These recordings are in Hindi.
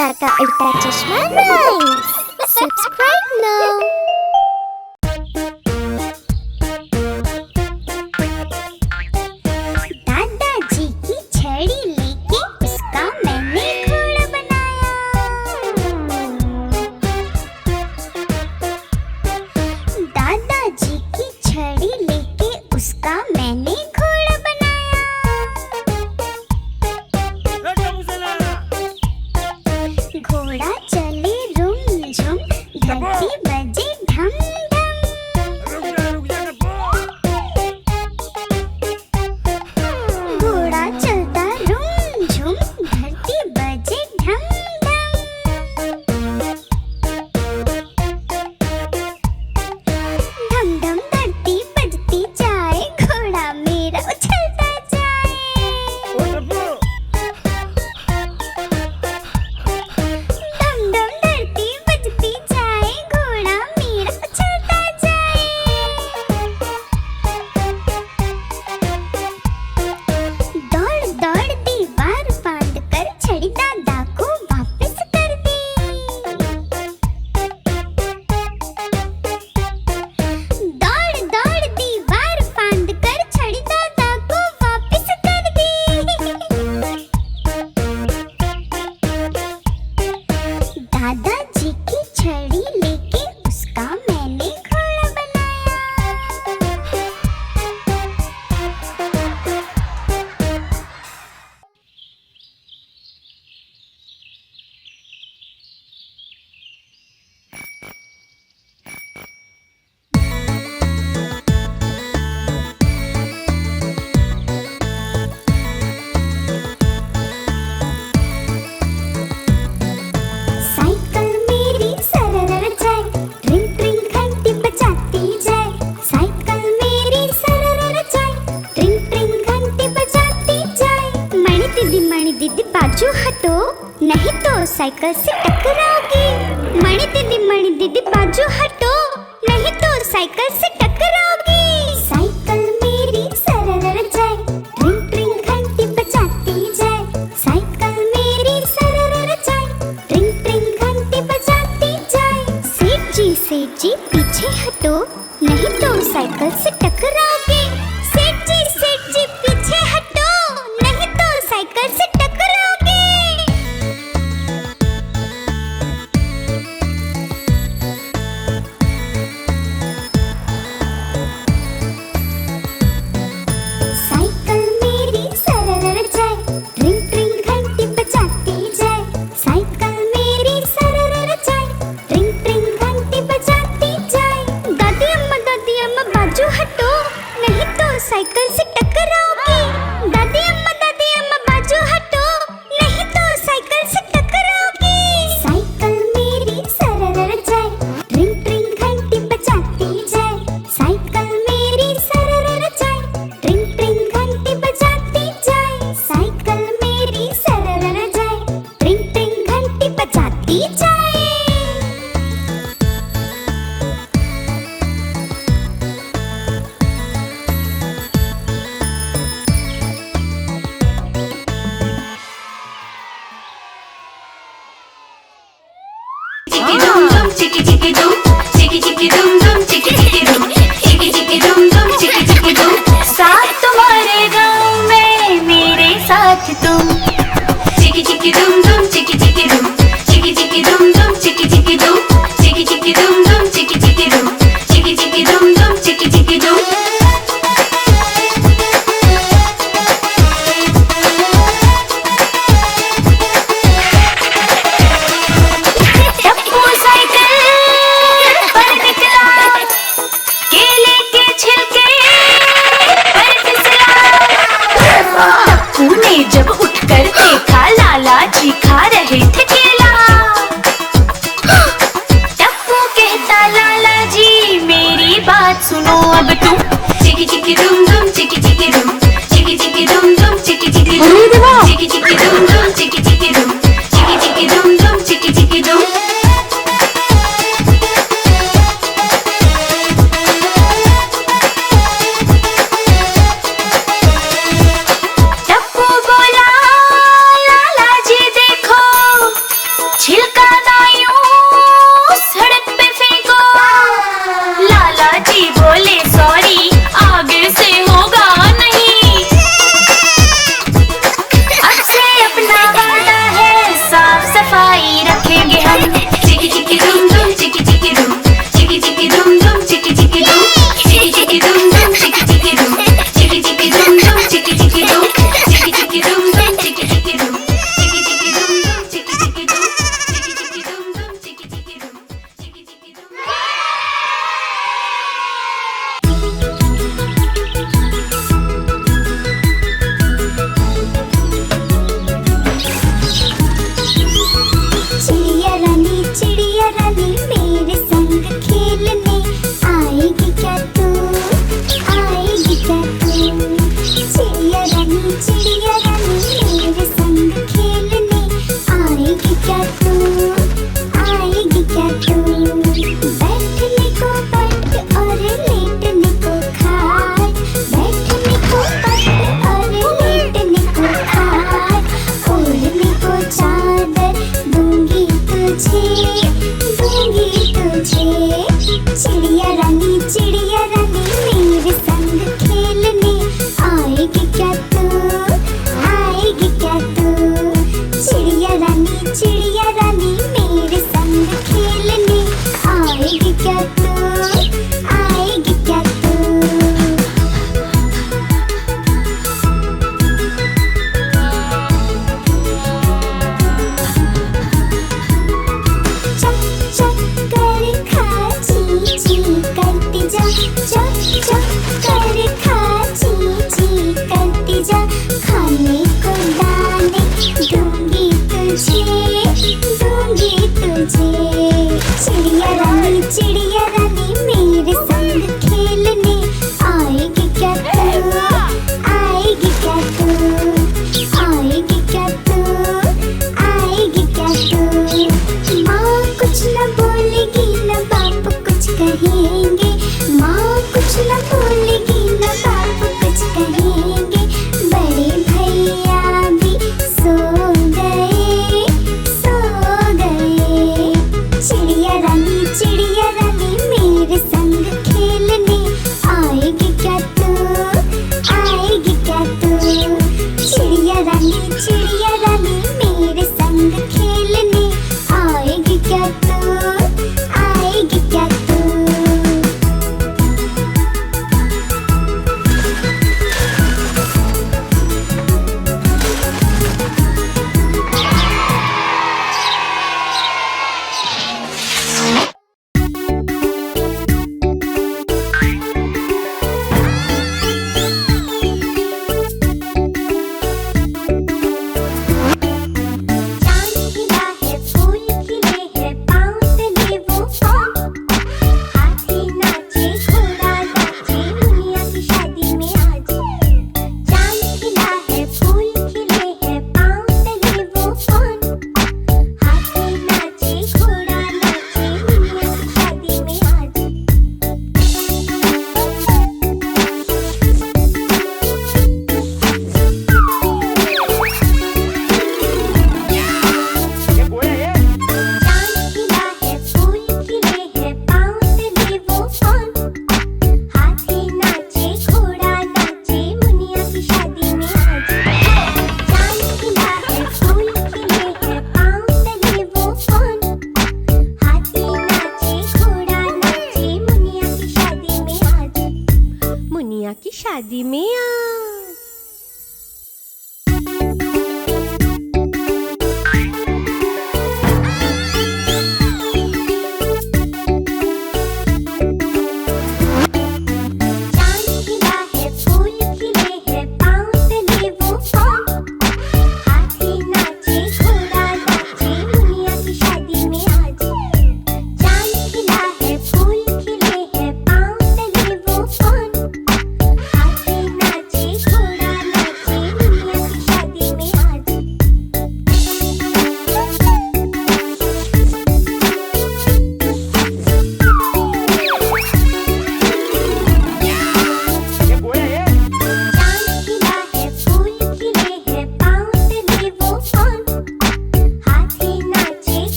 अवतार का उल्टा चश्मा राइम्स। Subscribe now. दादाजी की छड़ी लेके उसका मैंने घोड़ा बनाया। दादाजी की छड़ी लेके उसका मैंने घोड़ा बनाया। घोड़ा चले रुम झुम, धरती बजे ढम ढम। घोड़ा चलता रुम झुम, धरती बजे ढम ढम। ढम ढम धरती बजती जाए, घोड़ा मेरा उछलता जाए। ढम ढम धरती बजती जाए, घोड़ा मेरा उछलता जाए। दौड़ दौड़ दीवार फांद कर छड़ी दादा को वापस कर दी। दौड़ दौड़ दीवार फांद कर छड़ी दादा को वापस कर दी। दादाजी की छड़ी लेके उसका मैंने घोड़ा बनाया। साइकिल मेरी सरर जाए, ट्रिंग ट्रिंग घंटी बजाती जाए। साइकिल मेरी सरर जाए, ट्रिंग ट्रिंग घंटी बजाती जाए। मणि दीदी बाजू हटो, नहीं तो साइकिल से टकराओगी। मणि दीदी बाजू हटो, नहीं तो साइकिल से टकराओगी। साइकिल मेरी सरर जाए, ट्रिंग ट्रिंग घंटी बजाती जाए। साइकिल मेरी सरर जाए, ट्रिंग ट्रिंग घंटी बजाती जाए। सेठ जी पीछे हटो, नहीं तो साइकिल से टकराओगे। सेठ जी पीछे हटो, नहीं तो साइकिल से टकराओगे। साइकिल मेरी सरर जाए, ट्रिंग ट्रिंग घंटी बजाती जाए। साइकिल मेरी सरर जाए, ट्रिंग ट्रिंग घंटी बजाती जाए। दादी अम्मा बाजू हटो, नहीं तो साइकिल से टकराओगी। दादी अम्मा बाजू हटो, नहीं तो साइकिल से टकराओगी। साइकिल मेरी सरर जाए, ट्रिंग ट्रिंग घंटी बजाती जाए। साइकिल मेरी सरर जाए, ट्रिंग ट्रिंग घंटी बजाती जाए। साइकिल मेरी सरर जाए, ट्रिंग ट्रिंग घंटी बजाती जाए। Chicky chicky dum, chicky chicky dum dum, chicky chicky dum, chicky chicky dum dum, chicky chicky dum. साथ तुम्हारे गाँव में मेरे साथ तुम. Chicky chicky dum dum, chicky chicky dum, chicky chicky dum dum, chicky chicky dum, chicky chicky dum dum, chicky chicky dum, chicky chicky dum dum, chicky chicky dum. जब उठकर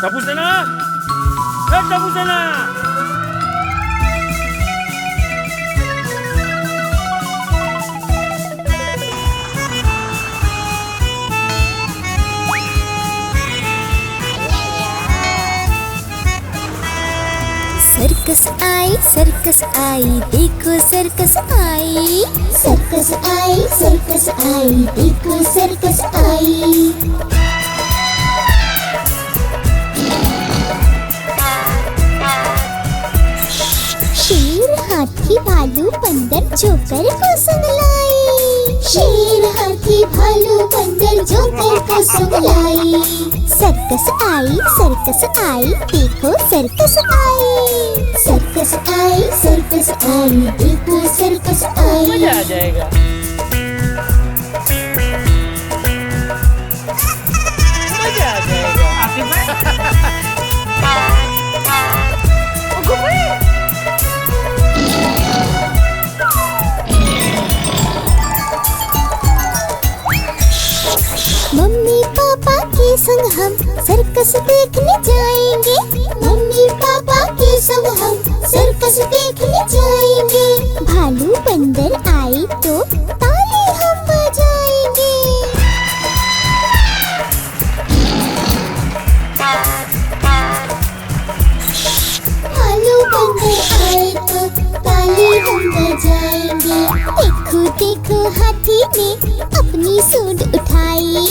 टपू सेना, ए टपू सेना। सर्कस आई देखो सर्कस आई। सर्कस आई देखो सर्कस आई। शेर हाथी भालू बंदर जोकर को संग लाई। शेर हाथी भालू बंदर जोकर को संग लाई। सर्कस आई देखो सर्कस आई। सर्कस आई देखो सर्कस आई। मजा आ जाएगा। मजा आ जाएगा। मम्मी पापा के संग हम सर्कस देखने जाएंगे। मम्मी पापा के संग हम सर्कस देखने जाएंगे। भालू बंदर आए तो ताली हम बजाएंगे। भालू बंदर आए तो ताली हम बजाएंगे। देखो देखो हाथी ने अपनी सूंड उठाई।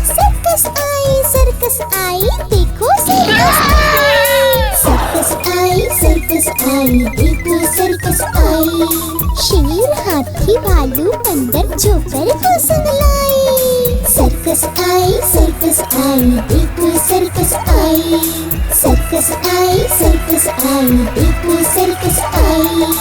सर्कस आई देखो सर्कस आई देखो सर्कस आई। शेर हाथी भालू बंदर जोकर को संग लाई। सर्कस आई देखो सर्कस आई। सर्कस आई देखो सर्कस आई।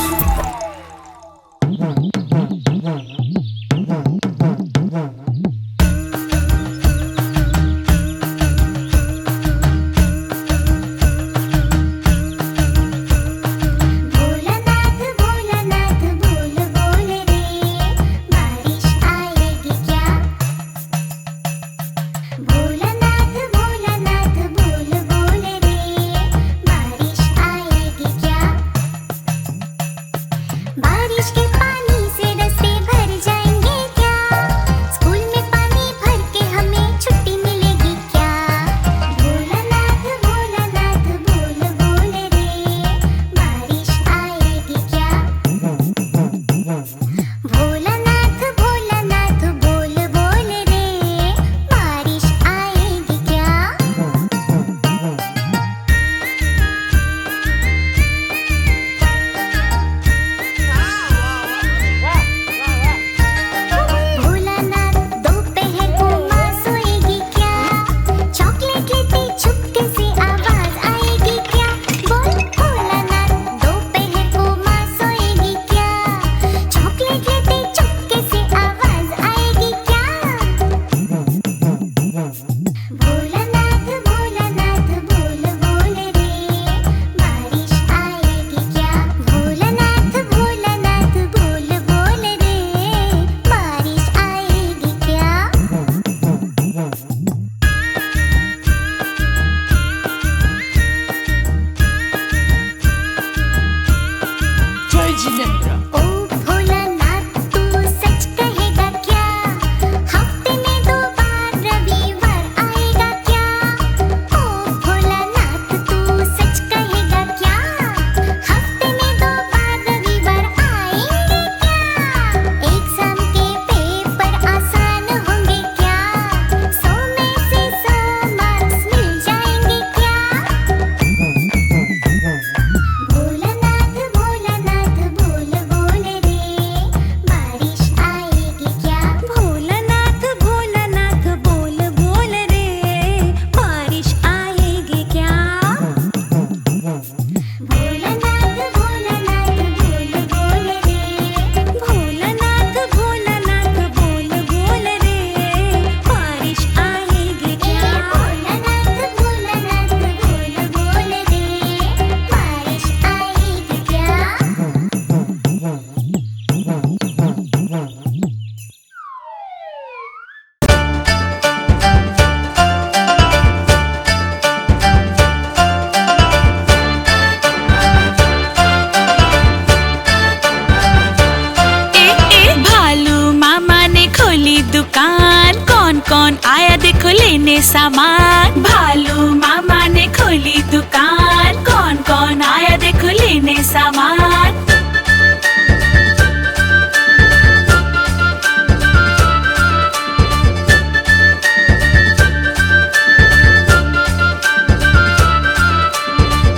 लेने सामान। भालू मामा ने खोली दुकान, कौन कौन आया देखो लेने सामान।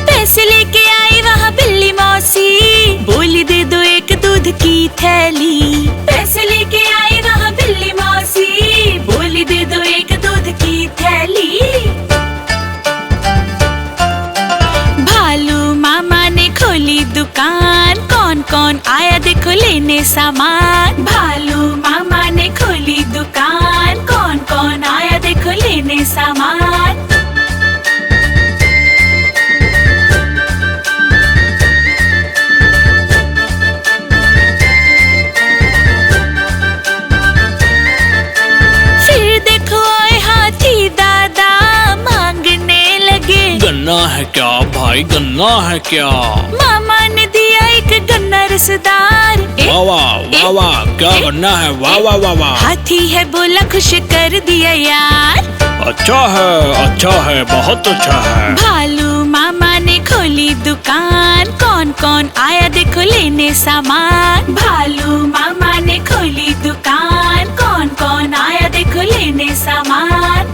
पैसे लेके आई वहाँ बिल्ली मौसी, बोली दे दो एक दूध की थैली। पैसे लेके आई वहाँ बिल्ली मौसी, बोली दे दो एक दूध की थैली। भालू मामा ने खोली दुकान, कौन कौन आया देखो लेने सामान। भालू मामा ने खोली दुकान, कौन कौन आया देखो लेने सामान। गन्ना है क्या भाई, गन्ना है क्या? मामा ने दिया एक गन्ना रसदार। वाह वाह वाह, क्या गन्ना है, वाह वाह वाह वाह। हाथी है बोला खुश कर दिया यार। अच्छा है, बहुत अच्छा है। भालू मामा ने खोली दुकान, कौन कौन आया देखो लेने सामान। भालू मामा ने खोली दुकान, कौन कौन आया देखो लेने सामान।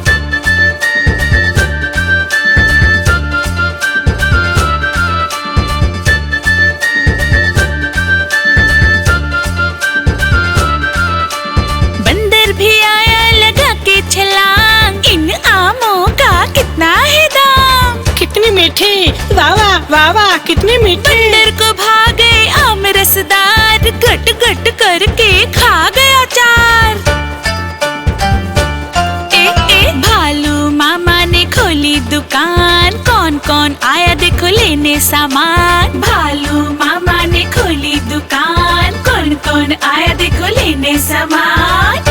मीठी, वाह वाह वाह वाह, कितनी मीठी। बंदर को भागे आम रसदार, गट गट करके खा गया चार। भालू मामा ने खोली दुकान, कौन कौन आया देखो लेने सामान। भालू मामा ने खोली दुकान, कौन कौन आया देखो लेने सामान।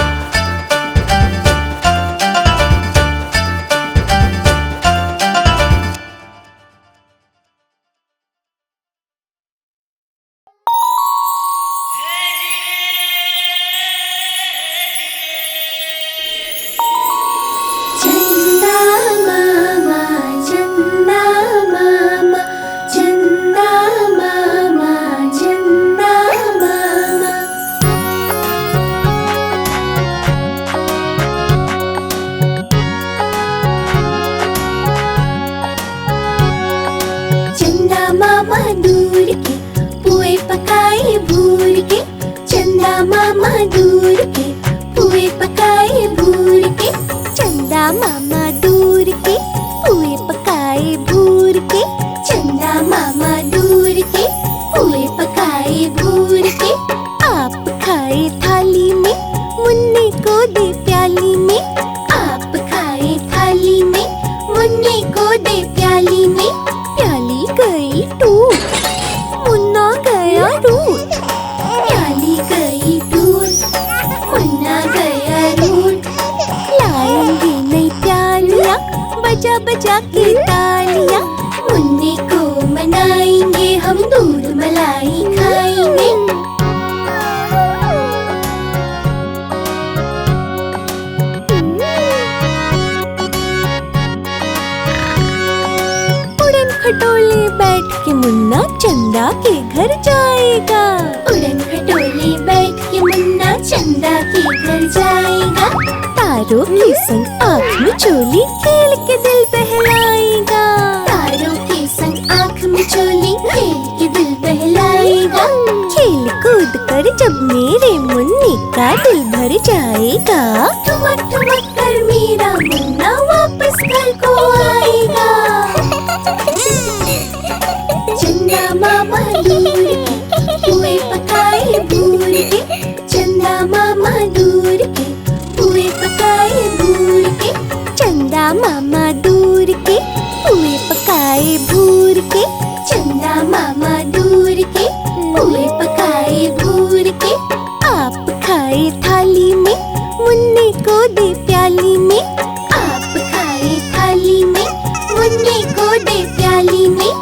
मुन्ने को दे प्याली में,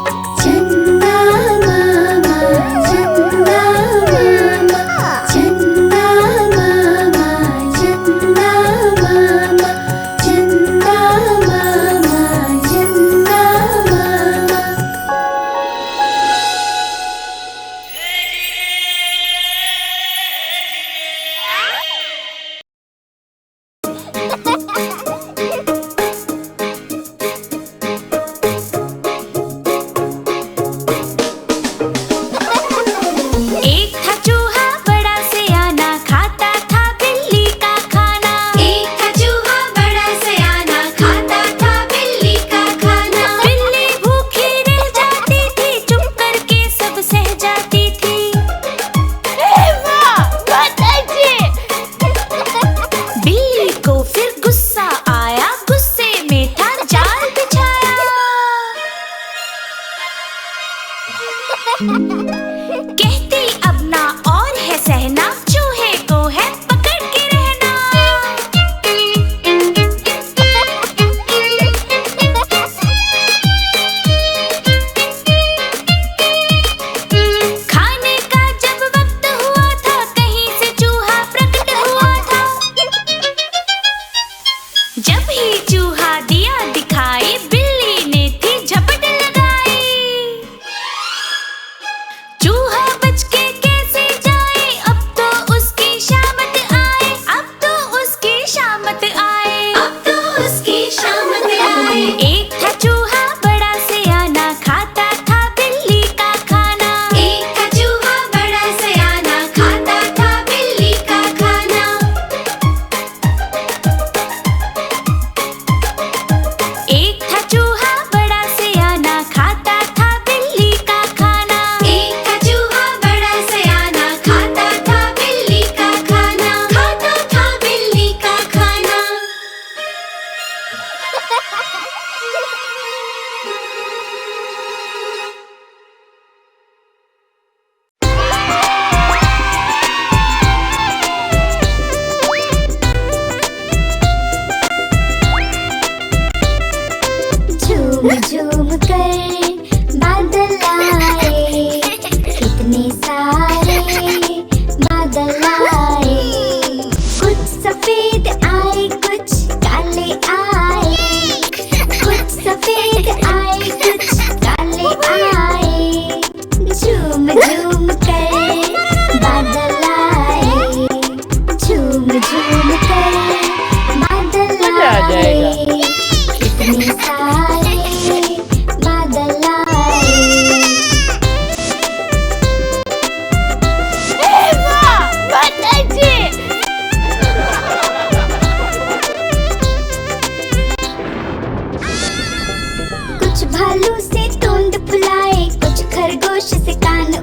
चंदा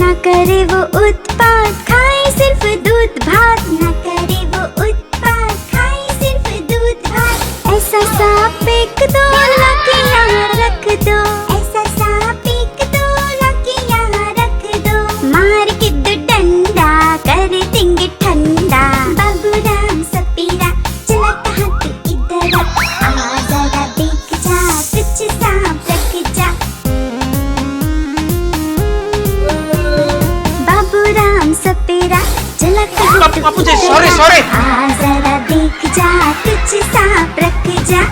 ना करे वो उत्पात, खाए सिर्फ दूध भात। ना करे वो उत्पात, खाए सिर्फ दूध भात। ऐसा सांप एक दो लाके यहाँ रख दो। ऐसा सांप एक दो लाके यहाँ रख दो। मार के दो डंडा, कर देंगे ठंडा। बाबू राम सपेरा, चला कहाँ तू इधर आ, जरा देख जा, कुछ सांप रख जा। बाबू राम सपेरा, चला कहाँ तू बापू जी, इधर sorry, sorry। आ, जरा देख जा, कुछ सांप रख जा।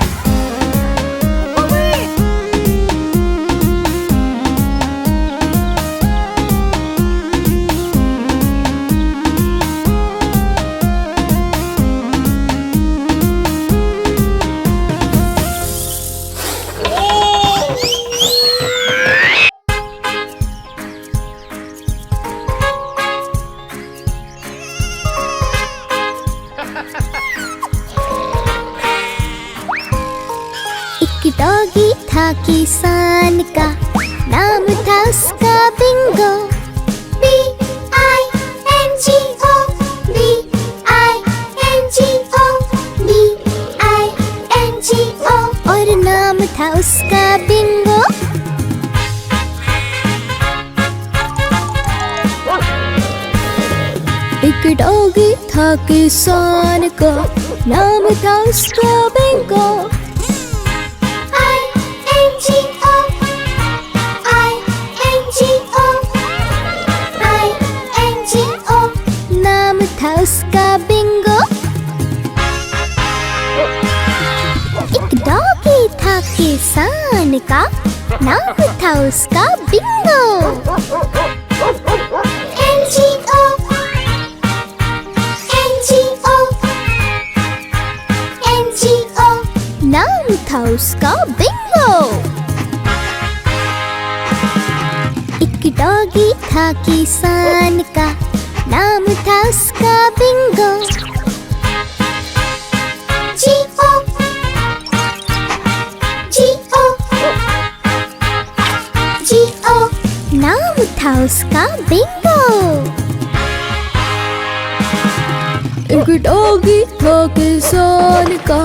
एक डॉगी था किसान का, नाम था उसका बिंगो। B-I-N-G-O, B-I-N-G-O, B-I-N-G-O, और नाम था उसका बिंगो। एक डॉगी था किसान का, नाम था उसका बिंगो। I-N-G-O, I-N-G-O, I-N-G-O, नाम था उसका बिंगो। एक डॉगी था किसान का, नाम था उसका बिंगो। N-G-O, N-G-O, N-G-O, नाम था उसका बिंगो। एक डॉगी था किसान का, नाम था उसका बिंगो। G-O, G-O, G-O, नाम था उसका बिंगो। एक डॉगी था किसान का,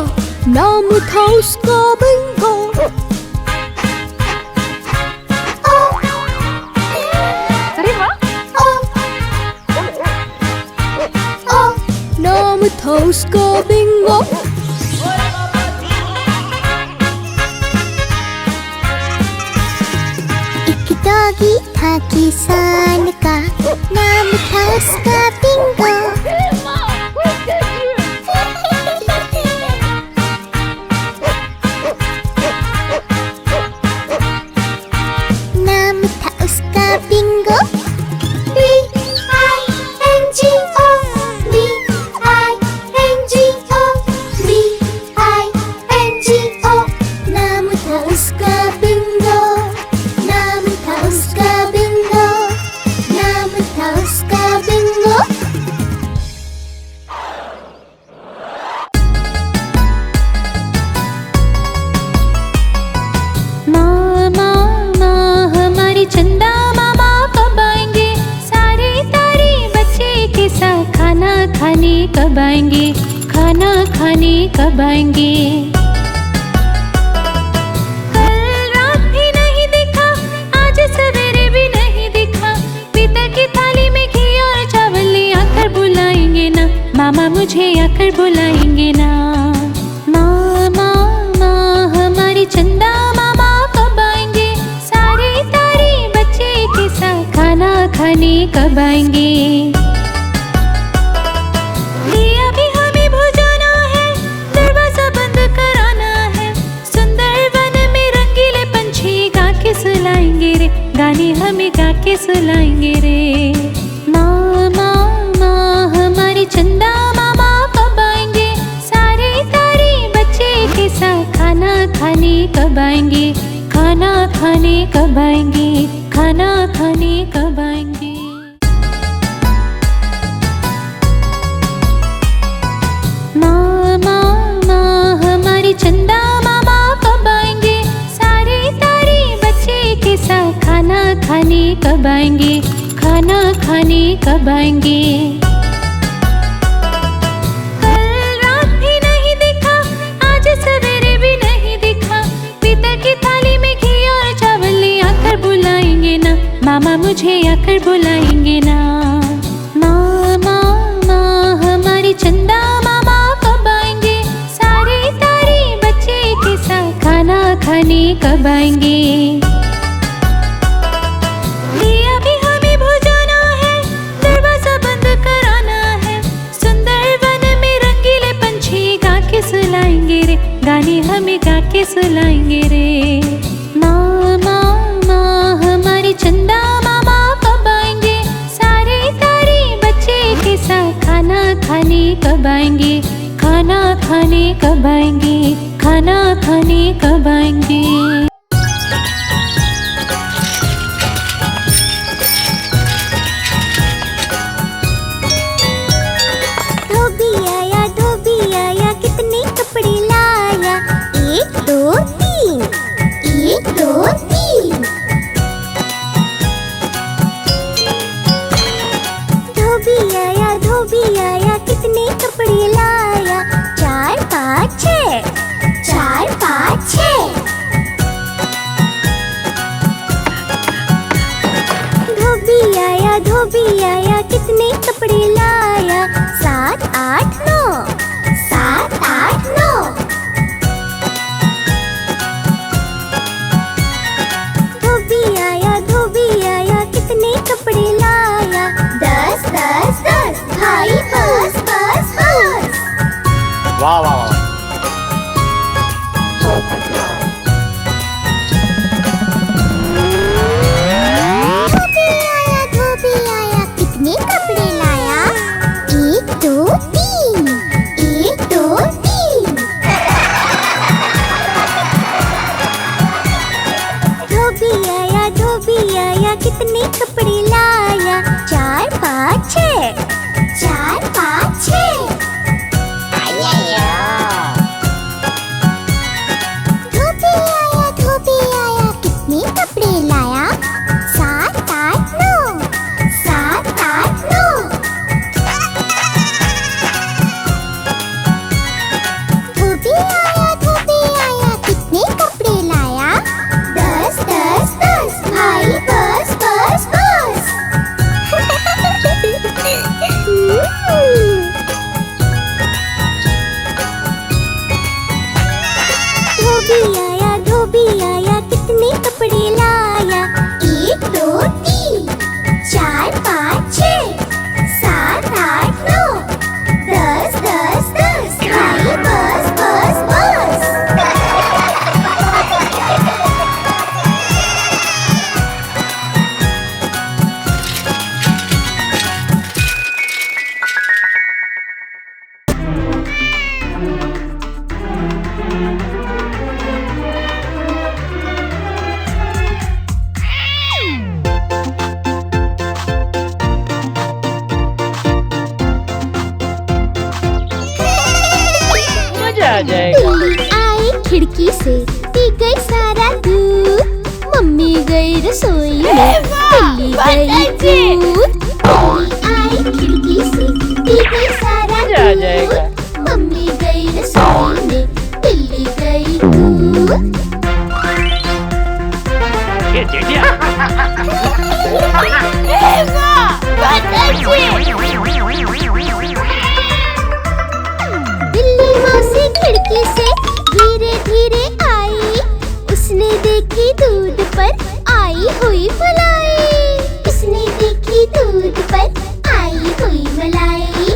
नाम था उसका बिंगो। अरे वाह, नाम था उसका बिंगो। एक डॉगी था किसान का, नाम था उसका बिंगो। नाम था उसका बिंगो। B-I-N-G-O, B-I-N-G-O, B-I-N-G-O, नाम था उसका बिंगो। नाम था उसका बिंगो। नाम था उसका बिंगो। मामा माँ हमारी चंदा मामा कब आएंगे? सारे तारे बच्चे के साथ खाना खाने कब आएंगे? खाना खाने कब आएंगे? कल रात भी नहीं दिखा, आज सवेरे भी नहीं दिखा। पीतल की थाली में घी और चावल ले आकर बुलाएंगे ना, मामा मुझे आकर बुलाएंगे ना। मामा माँ हमारी चंदा मामा कब आएंगे? सारे तारे बच्चे के साथ खाना खाने कब आएंगे? दिया भी हमें बुझाना है, दरवाजा बंद कराना है। सुंदर वन में रंगीले पंछी गा के सुलाएंगे रे, गाने हमें गा के सुलाएंगे रे। मामा माँ हमारी चंदा मामा कब आएंगे? सारे तारे बच्चे के साथ खाना खाने कब आएंगे? खाना खाने कब आएंगे? खाना खाने कब आएंगे? मामा माँ हमारी चंदा मामा कब आएंगे? सारे तारे बच्चे के साथ खाना खाने कब आएंगे? खाना खाने कब आएंगे? कल रात भी नहीं दिखा, आज सवेरे भी नहीं दिखा, पीतल की थाली में घी और चावल ले आकर बुलाएंगे ना, मामा मुझे आकर बुलाएंगे ना। मामा माँ हमारी चंदा मामा कब आएंगे? सारे तारे बच्चे के साथ खाना खाने कब आएंगे? दिया भी हमें बुझाना है, दरवाजा बंद कराना है, सुंदर वन में रंगीले पंछी गा के सुलाएंगे रे, गाने हमें गा के सुलाएंगे रे। मामा माँ हमारी चंदा मामा कब आएंगे? सारे तारे बच्चे के साथ खाना खाने कब आएंगे? खाना खाने कब आएंगे? खाना खाने कब आएंगे? धोबी आया कितने कपड़े लाया? 1 2 3 1 2 3। धोबी आया कितने कपड़े लाया? 4 5 6 4 5 6। धोबी आया कितने कपड़े लाया? 7 8 9 7 8 9। धोबी आया कितने कपड़े लाया? 10 10 10 भाई बस बस बस। वाह वाह वाह। धोबी आया कितने कपड़े लाया? 1 2 3 1 2 3। धोबी आया कितने कपड़े लाया? 4 5 6 4 5 6। धोबी आया कितने कपड़े लाया? 7 8 9 7 8 9। धोबी आया कितने कपड़े लाया? 10 10 10 भाई बस बस बस। धोबी आया कितने कपड़े लाया? 1 2 3 4 5 6 7 8 9 10 10 10 भाई बस बस बस। मजा आ जाएगा। बिल्ली आई खिड़की से, पी गई सारा दूध, मम्मी गई रसोई में, बिल्ली गई दूध। बिल्ली आई खिड़की से, पी गई सारा मजा आ जाएगा। दूध, मम्मी गई रसोई में, बिल्ली गई दूध। ये चिड़िया। बिल्ली मौसी खिड़की से धीरे धीरे आई, उसने देखी दूध पर आई हुई मलाई। उसने देखी दूध पर आई हुई मलाई।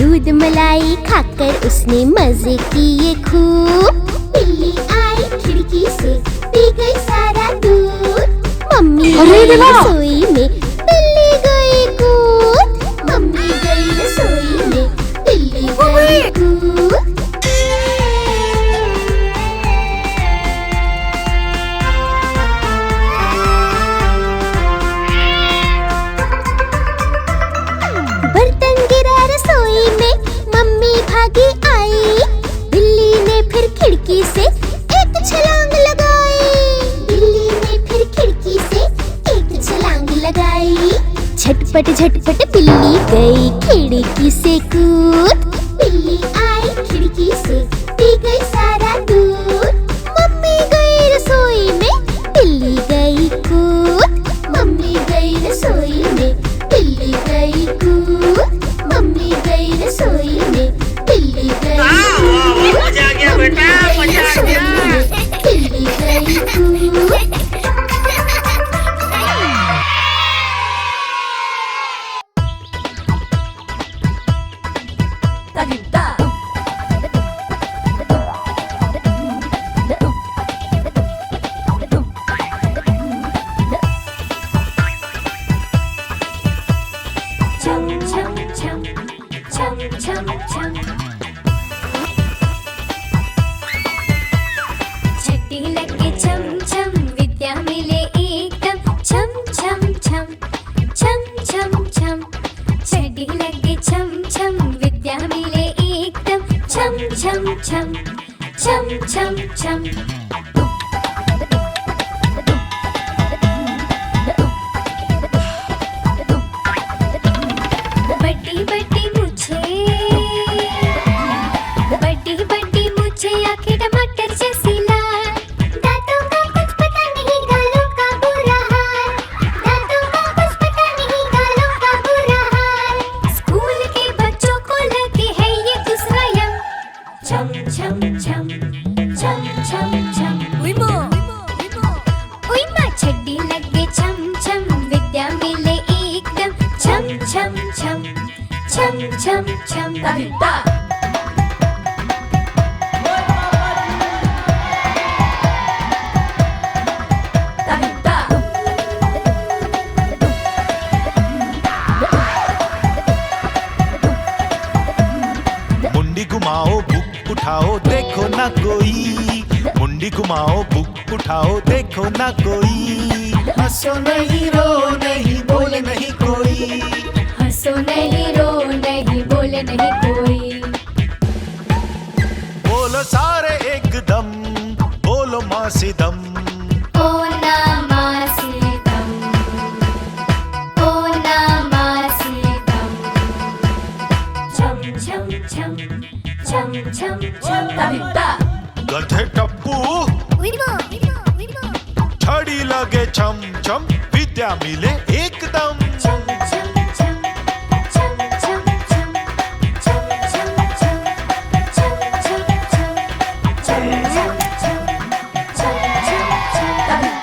दूध मलाई खाकर उसने मजे किए खूब। बिल्ली आई खिड़की से, पी गई सारा दूध, मम्मी गई रसोई में, बिल्ली गई कूद। मम्मी गई रसोई में, बिल्ली गई कूद। बर्तन गिरा रसोई में, मम्मी भागी आई, बिल्ली ने फिर खिड़की से एक छलांग लगाई। बिल्ली ने फिर खिड़की से एक छलांग लगाई। झटपट झटपट बिल्ली गई खिड़की से कूद। बिल्ली आई खिड़की से पी गई सारा दूध। मम्मी गई रसोई में बिल्ली गई कूद। मम्मी गई रसोई में बिल्ली गई कूद। मम्मी गई रसोई में बिल्ली गई कूद। मजा आ गया बेटा, मजा आ गया। बिल्ली गई कूद। छठी लगे छम छम विद्या मिले एकदम छम छम छम छम छम छम। छठी लगे छम छम विद्या मिले एकदम छम छम छम छम छम छम। बड़ी बड़ी मुझे आंखें टमाटर जैसी लाल। दांतों का कुछ पता नहीं गालों का बुरा हाल। दांतों का कुछ पता नहीं गालों का बुरा हाल। स्कूल के बच्चों को लगे है ये दूसरा यम छम छम छम छम छम छम। उई माँ छड्डी लगे छम छम विद्या मिले एकदम छम छम छम छम छम छम। मुंडी घुमाओ बुक उठाओ देखो ना कोई। मुंडी घुमाओ बुक उठाओ देखो ना कोई। हंसो नहीं रो नहीं बोले नहीं कोई। हंसो नहीं रो नहीं बोले नहीं कोई। बोलो सारे एकदम बोलो माँ से दम। ओ ना माँ सीतम ओ ना माँ सीतम छम छम छम छम छम छम। गधे टप्पू छड़ी लगे छम छम विद्या मिले एकदम। छम छम छम छम छम छम छम छम छम छम छम छम छम छम छम छम छम।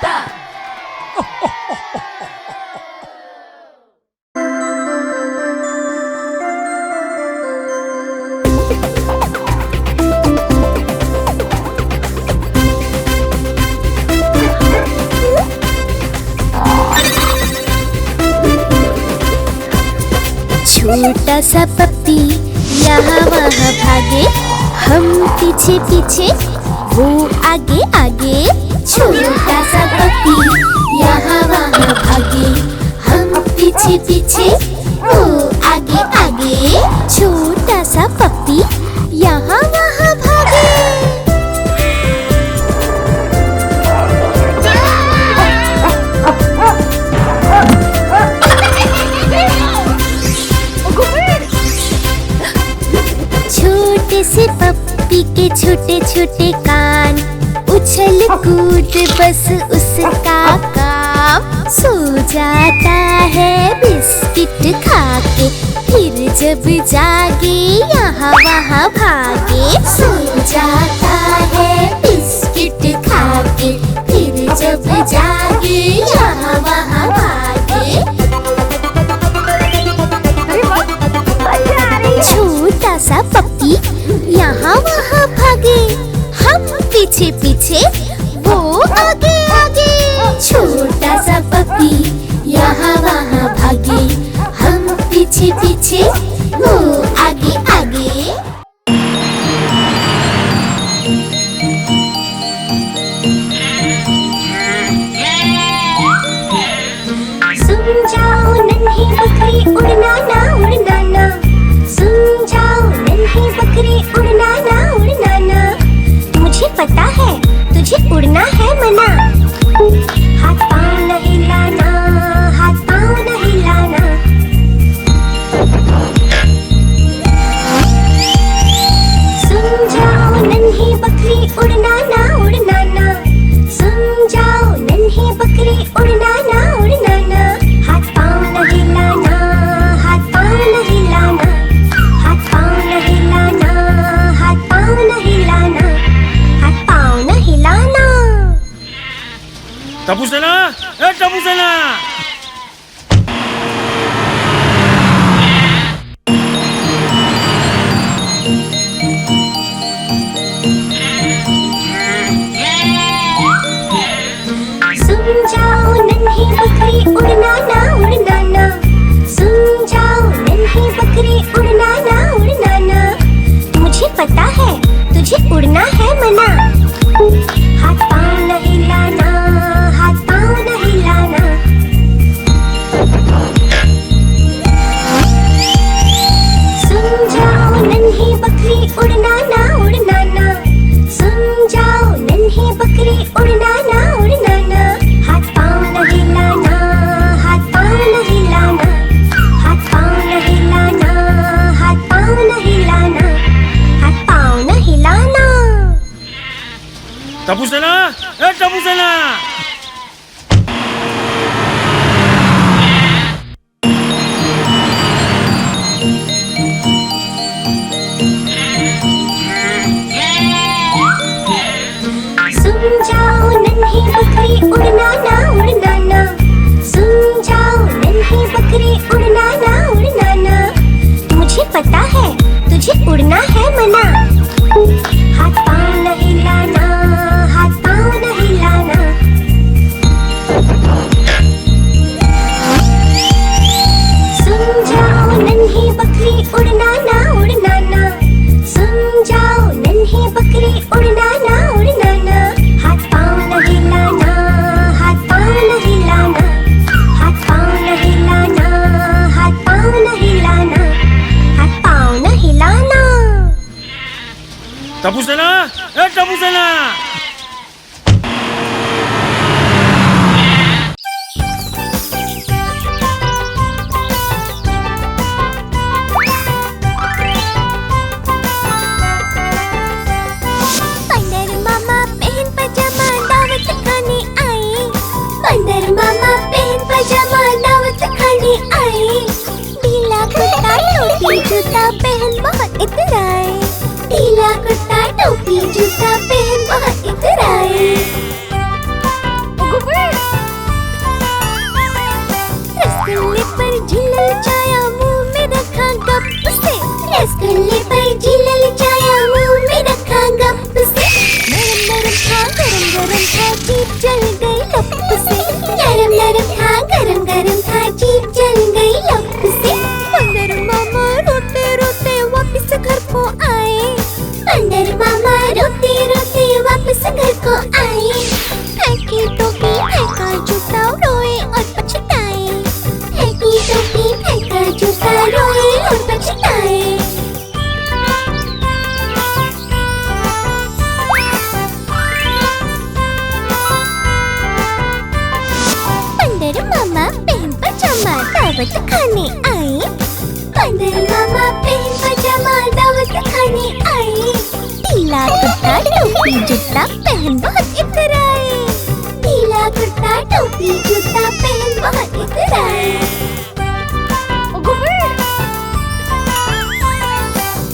छोटा सा पप्पी यहाँ वहाँ भागे। हम पीछे पीछे वो आगे आगे। छोटा सा पप्पी यहाँ वहाँ भागे। हम पीछे पीछे वो आगे आगे। छोटा सा पप्पी यहाँ वहाँ भागे। छोटे से पप्पी के छोटे छोटे कान। उछल कूद बस उसका काम। सो जाता है बिस्किट खा के। फिर जब जागे यहाँ वहाँ भागे। सो जाता है बिस्किट खा के। फिर जब जागे यहाँ वहाँ भागे। छोटा सा पप्पी यहाँ वहाँ भागे। हम पीछे पीछे वो आगे आगे। छोटा सा पप्पी यहाँ वहाँ भागे। हम पीछे पीछे वो आगे आगे। सुन जाओ नन्ही बकरी उड़ना ना उड़ना ना। सुन जाओ नन्ही बकरी उड़ना ना उड़ना ना। मुझे पता है तुझे उड़ना है मना। हाथ पाँव न हिलाना हाथ पाँव न हिलाना। टपू सेना, ए टपू सेना। सुन जाओ नन्ही बकरी उड़ना ना उड़ना ना, सुन जाओ नन्ही बकरी उड़ना ना उड़ना ना। मुझे पता है तुझे उड़ना है मना, हाथ पाँव न हिलाना, हाथ पाँव न हिलाना। सुन जाओ नन्ही बकरी उड़ना ना उड़ना ना, सुन जाओ नन्ही बकरी उड़ना ना उड़ना ना। हाथ पाँव न हिलाना, हाथ पाँव न हिलाना, हाथ पाँव न हिलाना, हाथ पाँव न हिलाना, हाथ पाँव न हिलाना। टपू सेना, ए टपू सेना। सुन जाओ नन्ही बकरी उड़ना ना उड़ना ना, सुन जाओ नन्ही बकरी उड़ना ना उड़ना ना। मुझे पता है तुझे उड़ना है मना, हाथ पाँव न हिलाना, हाथ पाँव न हिलाना। सुन जाओ नन्ही बकरी उड़ना ना उड़ना ना, सुन जाओ नन्ही बकरी उड़ना ना उड़ना ना। हाथ पाँव न हिलाना, हाथ पाँव न हिलाना, हाथ पाँव न हिलाना, हाथ पाँव न हिलाना, हाथ पाँव न हिलाना। टपू सेना, ए टपू सेना। बंदर मामा पहन पजामा दावत खाने आए, बंदर मामा पहन पजामा दावत खाने आए। ढीला कुर्ता टोपी जूता पहन बहुत इतराए, ढीला कुर्ता टोपी जूता पहन बहुत इतराए। रसगुल्ले पर झिल्लल चाया मुंह में रखा गप से, रसगुल्ले पर झिल्लल चाया मुंह में रखा गप से। नरम नरम था गरम गरम था जीभ जल गई लप से, नरम नरम था गरम गरम था जीभ जल गई लप से। बंदर मामा रोते रोते वापस घर को आए, बंदर मामा रोते रोते वापस घर को आए। फेंकी टोपी फेंका जूता रोए और पछताए, फेंकी टोपी फेंका जूता रोए और पछताए। बंदर मामा पहन पजामा दावत खाने आए, बंदर मामा पहन पजामा दावत खाने आए। ढीला कुर्ता टोपी जूता पहन बहुत इतराए, ढीला कुर्ता टोपी जूता पहन बहुत इतराए।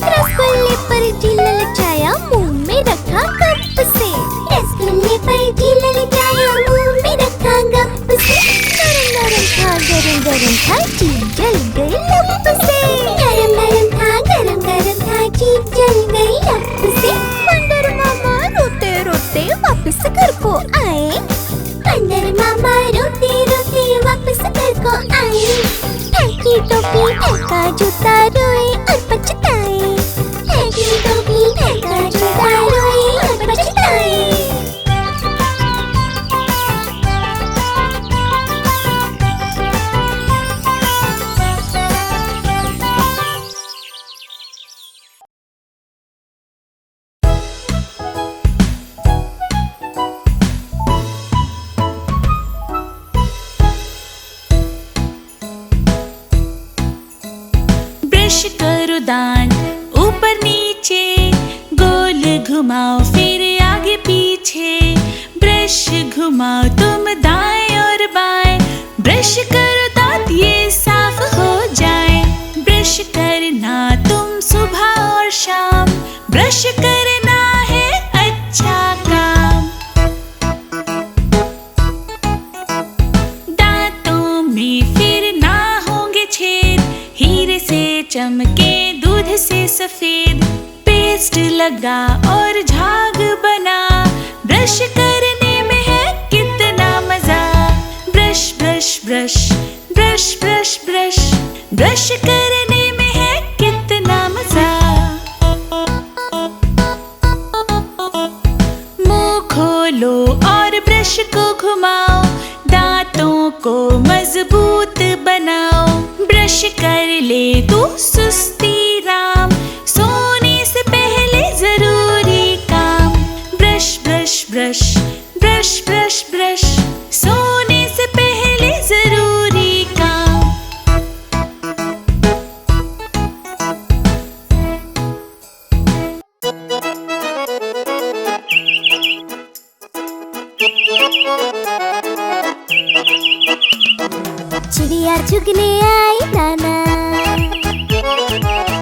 रसगुल्ले पर झिल्लल चाया मुंह में रखा गप से, रसगुल्ले पर झिल्लल चाया मुंह में रखा गप से। नरम नरम था गरम गरम था जीभ जल गई लप से, नरम नरम था गरम गरम था जीभ जल गई लप से। बंदर मामा रोते रोते वापस घर को आए, बंदर मामा रोते रोते वापस घर को आए। फेंकी टोपी फेंका जूता रोए और पछताए, फेंकी टोपी फेंका जूता रोए और पछताए। ब्रश करो दांत ऊपर नीचे, गोल घुमाओ फिर आगे पीछे। ब्रश घुमाओ तुम दाएं और बाएं, ब्रश करो दांत ये साफ हो जाए। ब्रश करना तुम सुबह और शाम, ब्रश करना है अच्छा काम। चमके दूध से सफेद, पेस्ट लगा और झाग बना, ब्रश करने में है कितना मजा। Brush brush brush brush brush brush brush करने में है कितना मजा। मुंह खोलो और ब्रश को घुमाओ, दांतों को मजबूत बनाओ। ब्रश कर ले तू सुस्ती राम, सोने से पहले जरूरी काम। Brush brush brush brush brush brush सोने से पहले जरूरी काम। चिड़िया चुगने आई दाना,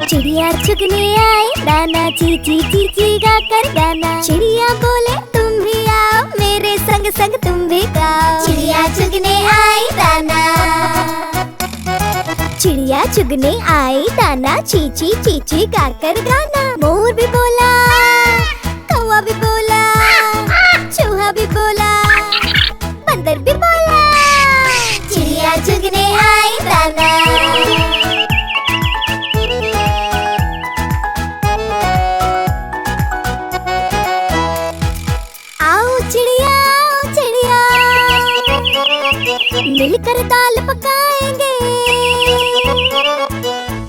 चिड़िया चुगने आई दाना, ची ची ची ची गा कर गाना। चिड़िया बोले तुम भी आओ, मेरे संग संग तुम भी गाओ। चिड़िया चुगने आई दाना, चिड़िया चुगने आई दाना, ची ची ची ची गा कर गाना। मोर भी बोला, कौवा भी बोला, चूहा भी बोला, बंदर भी बोला। चिड़िया चुगने आई दाना। आओ चिड़िया मिलकर दाल पकाएंगे।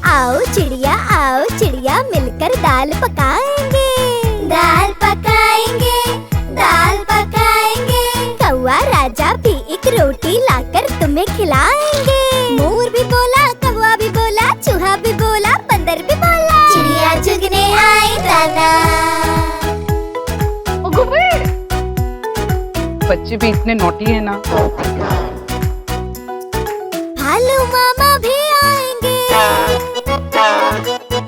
आओ चिड़िया मिलकर दाल पकाएंगे। दाल पकाएंगे, दाल पकाएंगे। कौवा राजा भी एक रोटी लाकर तुम्हें खिलाएंगे। मोर भी बोला, कौवा भी बोला, चूहा भी बोला, बंदर भी बोला। चिड़िया चुगने आई दाना। बच्चे भी इतने नॉटी है ना। भालू मामा भी आएंगे,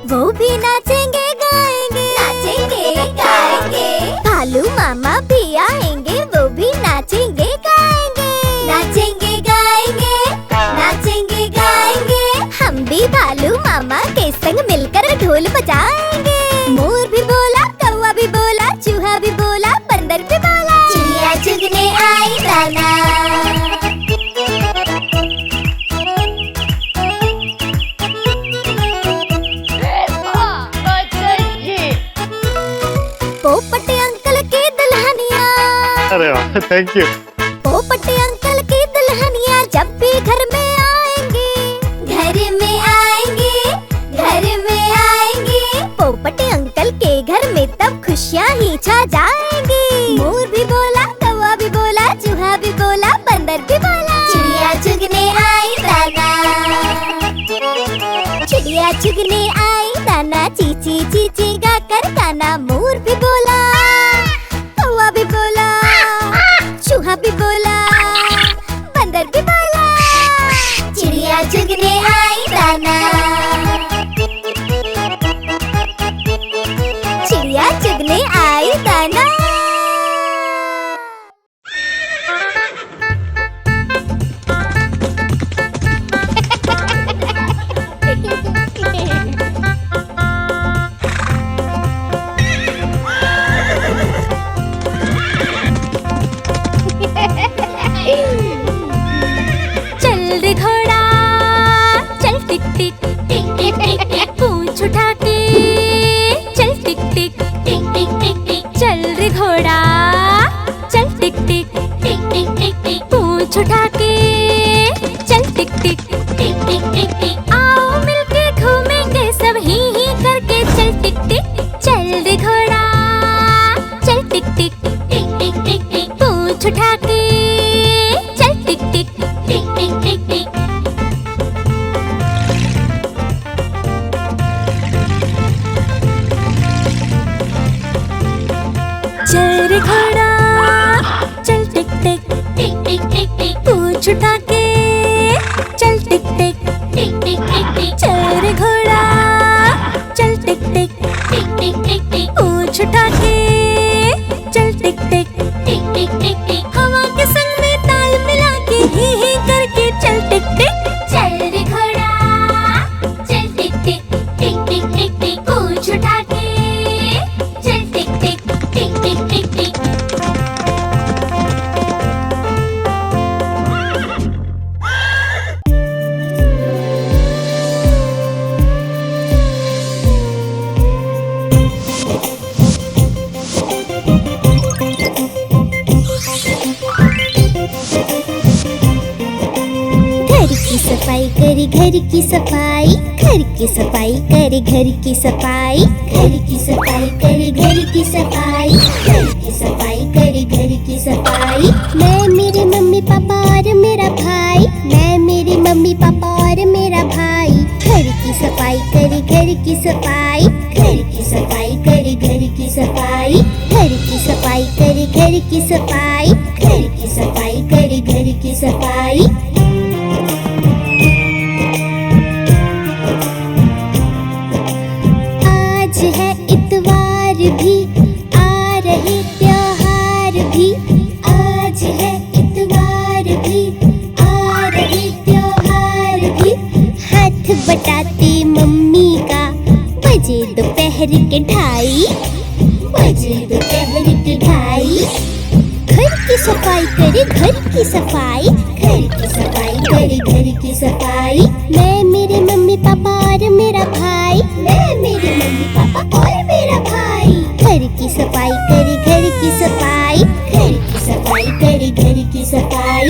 वो भी नाचेंगे गाएंगे। नाचेंगे गाएंगे। भालू मामा भी आएंगे, वो भी नाचेंगे गाएंगे। नाचेंगे गाएंगे, नाचेंगे गाएंगे। हम भी भालू मामा के संग मिलकर ढोल बजाएंगे। मोर भी बोला, कौवा भी बोला, चूहा भी बोला, बंदर भी बोला। चिड़िया चुगने आई दाना। पोपट अंकल की दुल्हनिया। अरे वाह, थैंक यू। पोपट अंकल की दुल्हनिया जब भी घर में आएंगे, घर में आएंगे, घर में आएंगे। पोपट अंकल के घर में तब खुशियाँ ही छा जाएंगी। मोर भी बोला, कौवा भी बोला, चूहा भी बोला, बंदर भी बोला। चिड़िया चुगने आई दाना। चिड़िया चुगने आई दाना, ची ची ची ची गा कर गाना। मोर भी बोला, कौवा भी बोला, चूहा भी बोला, बंदर भी बोला। चिड़िया चुगने आई दाना। चिड़िया चुगने आई दाना। चल रे घोड़ा चल टिक टिक टिक टिक टिक टिक, पूंछ उठा के चल टिक टिक टिक टिक टिक टिक। चल रे घोड़ा चल टिक टिक टिक टिक टिक टिक, पूंछ उठा के चल टिक टिक टिक टिक टिक टिक। आओ मिलके घूमेंगे सब ही करके चल टिक टिक। चल रे घोड़ा चल टिक टिक टिक टिक टिक टिक, पूंछ उठा के चल टिक टिक टिक टिक टिक टिक। चल रे घोड़ा चल टिक टिक टिक टिक टिक टिक, पूंछ उठा के चल टिक टिक टिक टिक टिक टिक। चल रे घोड़ा चल टिक टिक टिक टिक टिक टिक, पूंछ उठा के चल टिक टिक टिक टिक टिक टिक। हवा के संग में ताल मिला के ही करके चल टिक टिक। चल रे घोड़ा चल टिक टिक करे घर की सफाई, घर की सफाई करे घर की सफाई, घर की सफाई करे घर की सफाई, घर की सफाई करे घर की सफाई। मैं मेरे मम्मी पापा और मेरा भाई, मैं मेरी मम्मी पापा और मेरा भाई, घर की सफाई करे घर की सफाई, घर की सफाई करे घर की सफाई, घर की सफाई करे घर की सफाई, घर की सफाई करे घर की सफाई। आज है इतवार भी, आ रहे त्योहार भी, आज है इतवार भी, आ रहे त्योहार भी। हाथ बटाती मम्मी का, बजे दोपहर के ढाई, बजे दोपहर के ढाई। घर की सफाई करे घर की सफाई, घर की सफाई करे घर की सफाई। मैं मेरे मम्मी पापा और मेरा भाई, मैं मेरे मम्मी पापा और मेरा भाई, घर की सफाई करे घर की सफाई, घर की सफाई करे घर की सफाई।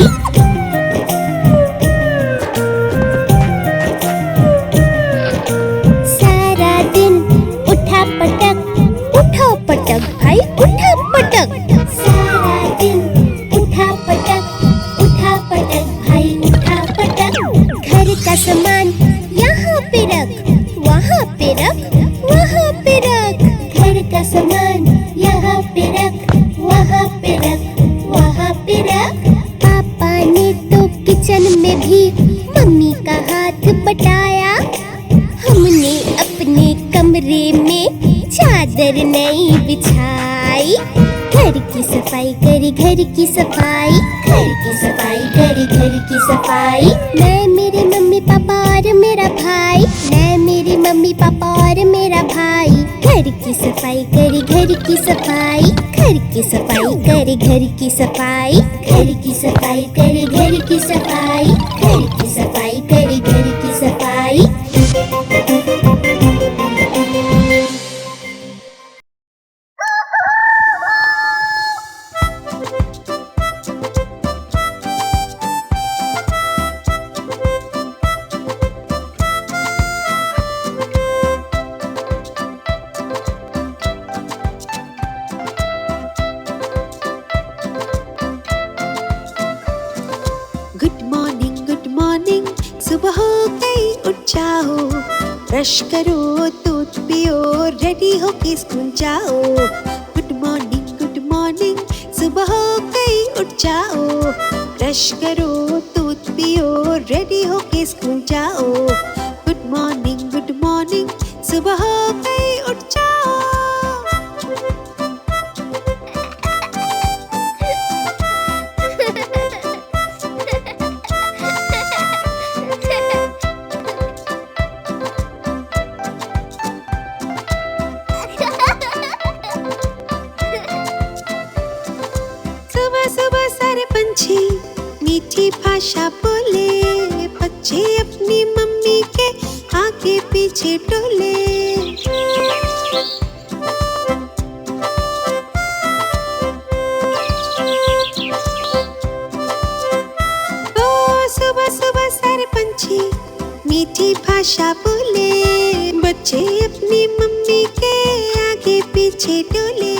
सारा दिन उठा पटक, उठा पटक भाई उठा पटक। सारा दिन उठा पटक, उठा पटक भाई उठा पटक। घर का सामान यहाँ पे रख, वहाँ पे रख, वहाँ पे रख। घर का सामान यहाँ पे रख, वहाँ पे रख, वहाँ पे रख। पापा ने तो किचन में भी मम्मी का हाथ बटाया, हमने अपने कमरे में चादर नई बिछाई। घर की सफाई करे घर की सफाई, घर की सफाई करे घर की सफाई। मैं मेरे मम्मी पापा और मेरा भाई, मैं मेरी मम्मी पापा और मेरा भाई, घर की सफाई करे घर की सफाई, घर की सफाई करे घर की सफाई, घर की सफाई करे घर की सफाई, घर की सफाई करे घर की सफाई। गुड मॉर्निंग, सुबह हो गई उठ जाओ, ब्रश करो दूध पियो, रेडी होके स्कूल जाओ। गुड मॉर्निंग, सुबह हो गई उठ जाओ, ब्रश करो दूध पियो, रेडी होके स्कूल जाओ। गुड मॉर्निंग, सुबह हो गई उठ जाओ। सुबह सारे पंछी मीठी भाषा बोले, बच्चे अपनी मम्मी के आगे पीछे डोले। सुबह सारे पंछी मीठी भाषा बोले, बच्चे अपनी मम्मी के आगे पीछे डोले।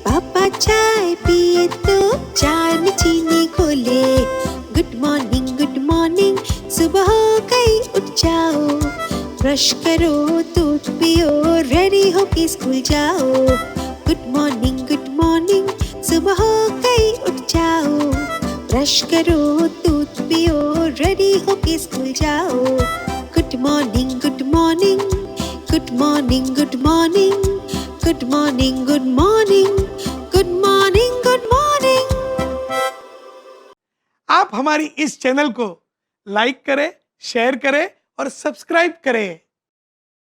पापा चाय पिए तो चाय में चीनी घोले। गुड मॉर्निंग, सुबह हो गई उठ जाओ, ब्रश करो दूध पियो, रेडी होके स्कूल जाओ। गुड मॉर्निंग, सुबह हो गई उठ जाओ, ब्रश करो दूध पियो, रेडी होके स्कूल जाओ। Good morning, good morning, good morning, good morning, good morning, good morning, good morning, good morning. आप हमारी इस चैनल को लाइक करें, शेयर करें और सब्सक्राइब करें।